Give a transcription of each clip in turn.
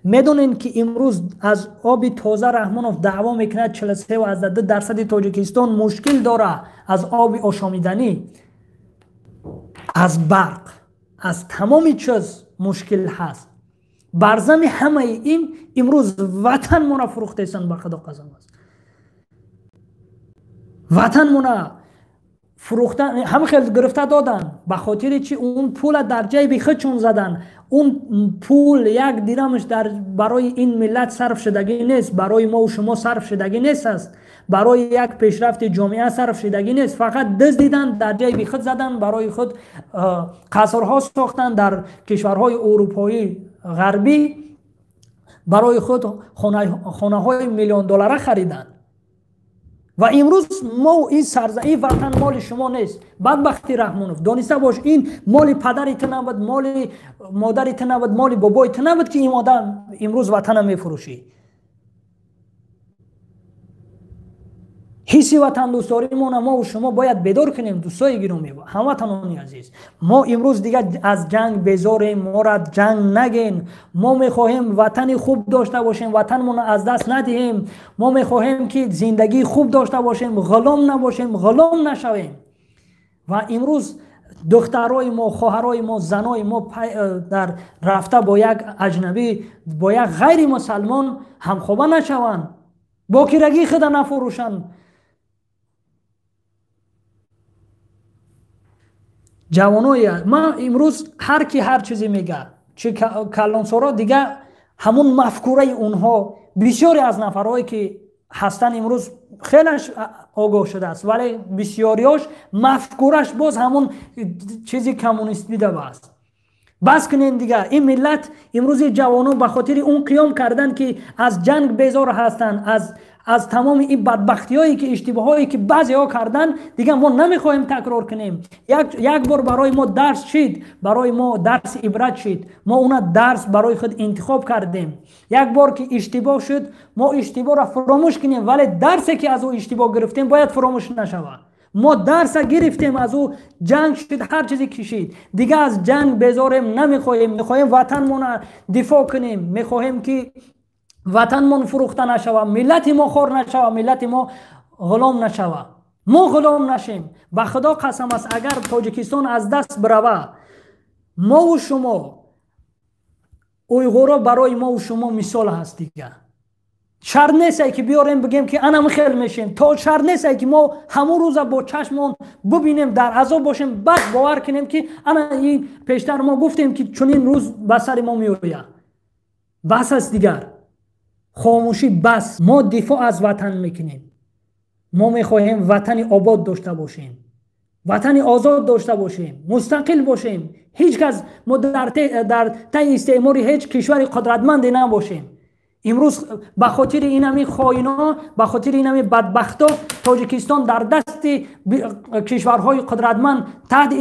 میدونین که امروز از آب تازه رحمانوف دعوا میکنه 43% تاجیکستان مشکل داره از آب آشامیدنی، از برق، از تمامی چیز مشکل هست. برزم همه این امروز وطن مونه فروخته ایستن، به خدا قسم است. وطن مونه فروختن، همه خیلی گرفته دادن به خاطر چی؟ اون پول در جیب خودشون زدن. اون پول یک دیرمش برای این ملت صرف شدگی نیست، برای ما و شما صرف شدگی نیست است، برای یک پیشرفت جامعه صرف شدگی نیست. فقط دزد دیدن در جیب خود زدن، برای خود قصرها ساختن در کشورهای اروپایی غربی، برای خود خانه های میلیون دلاره خریدن. و امروز ما این این وطن مال شما نیست. بدبختی رحمانوف دانسته باش، این مال پدرت نبود، مال مادرت نبود، مال بابایت نبود که این آدم امروز وطن میفروشی. حسی وطن دوستاری ما و شما باید بیدار کنیم. دوستای گرامی، هموطنان عزیز، ما امروز دیگه از جنگ بیزاریم. ما را جنگ نگین. ما میخواهیم وطن خوب داشته باشیم، وطنمون از دست ندهیم. ما میخواهیم که زندگی خوب داشته باشیم، غلام نباشیم، غلام نشویم. و امروز دخترای ما، خواهرای ما، زنای ما در رفته با یک اجنبی، با یک غیر مسلمان همخوابه نشوند، با کرگی خود نفروشن. جوانای ما امروز هر کی هر چیزی میگه، چه کلانسارا دیگه همون مفکوره اونها، بسیاری از نفرهایی که هستن امروز خیلیش آگاه شده است، ولی بسیاریاش مفکورش باز همون چیزی کمونیست بیده است. بس کنین دیگه. این ملت امروز جوانان به خاطر اون قیام کردن که از جنگ بیزار هستن، از تمام این بدبختی هایی که اشتباه هایی که بعضی ها کردن دیگه ما نمیخوایم تکرار کنیم. یک بار برای ما درس شد، برای ما درس عبرت شد، ما اون درس برای خود انتخاب کردیم. یک بار که اشتباه شد ما اشتباه را فراموش کنیم، ولی درسی که از او اشتباه گرفتیم باید فراموش نشود. ما درس گرفتیم از او، جنگ شد، هر چیزی کشید، دیگه از جنگ بیزاریم، نمیخوایم. میخوایم وطنمون دفاع کنیم، میخوایم که وطنمون فروخته نشوه، ملت ما خور نشوه، ملت ما غلام نشوه، ما غلام نشیم. به خدا قسم است اگر تاجیکستان از دست بروه، ما و شما اویغورا برای ما و شما مثال هست دیگه. شر نیست که بیاریم بگیم که انم خیل میشیم، تا شر نیست که ما همون روز با چشمون ببینیم در عذاب باشیم، بعد باور کنیم که انا این پیشتر ما گفتیم که چون این روز بسر ما میوید. بس است دیگر، خاموشی بس. ما دفاع از وطن میکنیم. ما میخواهیم وطن آباد داشته باشیم، وطن آزاد داشته باشیم، مستقل باشیم. هیچ کس ما در تی استعماری هیچ کشور قدرتمندی نباشیم. امروز به خاطر این همی خائنا، به خاطر این همی بدبختا تاجیکستان در دست کشورهای قدرتمند تحت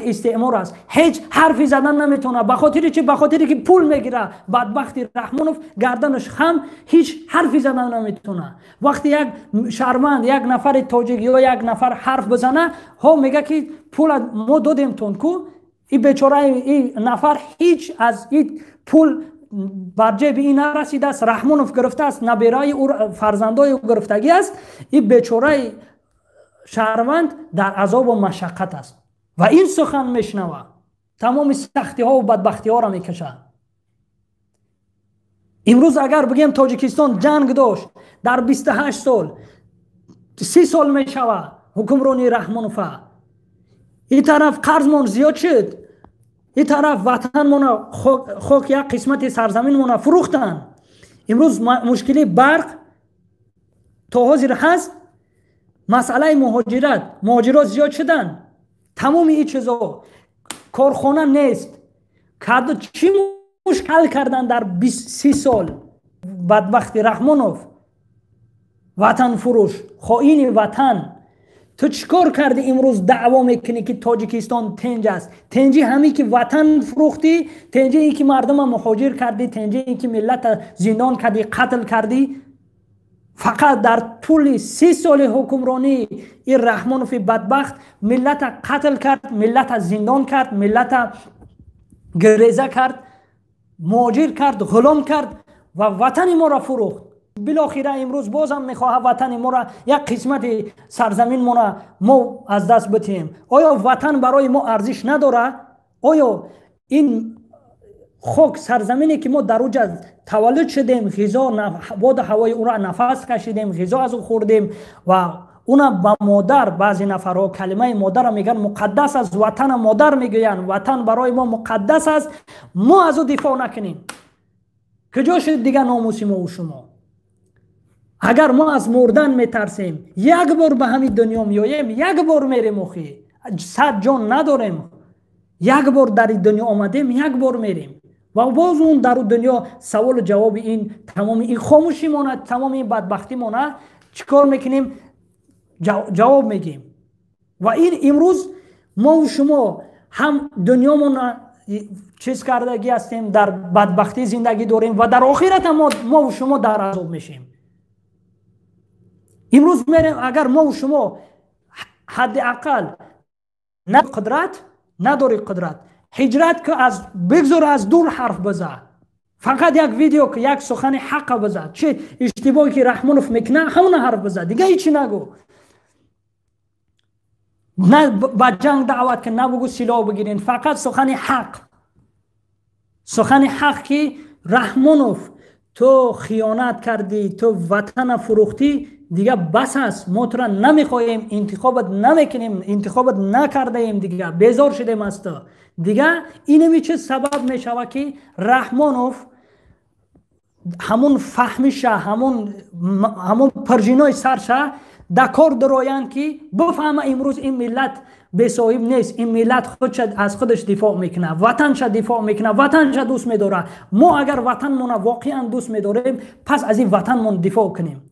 استعمار است. هیچ حرفی زدن نمیتونه. به خاطر چی؟ به خاطر که پول میگیره. بدبختی رحمانوف گردنش خم، هیچ حرفی زدن نمیتونه. وقتی یک شهروند، یک نفر تاجیک یا یک نفر حرف بزنه، ها میگه که پول ما دادیم تون کو. این بیچاره این نفر هیچ از این پول بر جیب این نرسیده است. رحمانوف گرفته است، نبیرای او فرزندای او گرفتگی است. این بیچاره شهروند در عذاب و مشقت است و این سخن میشنوه، تمام سختی ها و بدبختی ها را میکشه. امروز اگر بگیم تاجیکستان جنگ داشت در 28 سال، 30 سال میشوه حکمرانی رحمانوف. این طرف قرضمون زیاد شد، این طرف وطن مونه خاک یک قسمت سرزمین مونه فروختن. امروز مشکلی برق تا حاضر هست، مسئله مهاجرات زیاد شدن، تمام این چیزا، کارخانه نیست. چی مشکل کردن در 30 سال؟ بدبختی رحمانوف، وطن فروش، خائن وطن. تو چیکار کردی امروز دعوا میکنی که تاجیکستان تنج است؟ تنجی همی که وطن فروختی، تنجی ای که مردم مهاجر کردی، تنجی ای که ملت زندان کردی، قتل کردی. فقط در طول 30 سال حکمرانی این رحمانوف بدبخت ملت قتل کرد، ملت زندان کرد، ملت گریزه کرد. مهاجر کرد، غلام کرد و وطن ما را فروخت. بالاخره امروز بازم میخواه وطن ما را، یک قسمت سرزمین ما را ما از دست بدیم. آیا وطن برای ما ارزش نداره؟ آیا این خاک سرزمینی که ما در اوج تولد شدیم، غذا باد هوای او را نفس کشیدیم، غذا از او خوردیم و اونا با مادر، بعضی نفرها کلمه مادر را میگن مقدس است، وطن مادر میگوین وطن برای ما مقدس است، ما از او دفاع نکنیم، کجا شد دیگه ناموس ما و شما؟ اگر ما از مردن میترسیم، یک بار به همین دنیا میاییم، یک بار میریم اخی، 100 جان نداریم، یک بار در این دنیا آمدیم، یک بار میریم و باز اون در دنیا سوال و جواب این تمام این خاموشی مونه، تمام این بدبختی مونه، چیکار میکنیم؟ جواب میگیم. و این امروز ما و شما هم دنیامون چیز کردگی هستیم، در بدبختی زندگی داریم و در آخرت ما و شما در عذاب میشیم. امروز میریم، اگر ما و شما حداقل نه قدرت نداری، قدرت هجرت که از بگذار، از دور حرف بزن، فقط یک ویدیو که یک سخن حق بزن، چه اشتباهی که رحمانوف میکنه همون حرف بزن، دیگه هیچی نگو. نه با جنگ دعوت که نبگو سلاح بگیرین، فقط سخن حق، سخن حق که رحمانوف تو خیانت کردی، تو وطن فروختی، دیگه بس است، ما تو را نمیخواهیم، انتخابت نمیکنیم، انتخابت نکرده ایم، دیگه بیزار شدیم از تو. دیگه اینمی چه سبب میشوه که رحمانوف همون فهمشه، همون پرژینای سرشه دکار دراین که بفهمه امروز این ملت به صاحب نیست، این ملت خودش از خودش دفاع میکنه، وطنش دفاع میکنه، وطنش دوست میداره. ما اگر وطنمون واقعا دوست میداریم، پس از این وطنمون دفاع کنیم.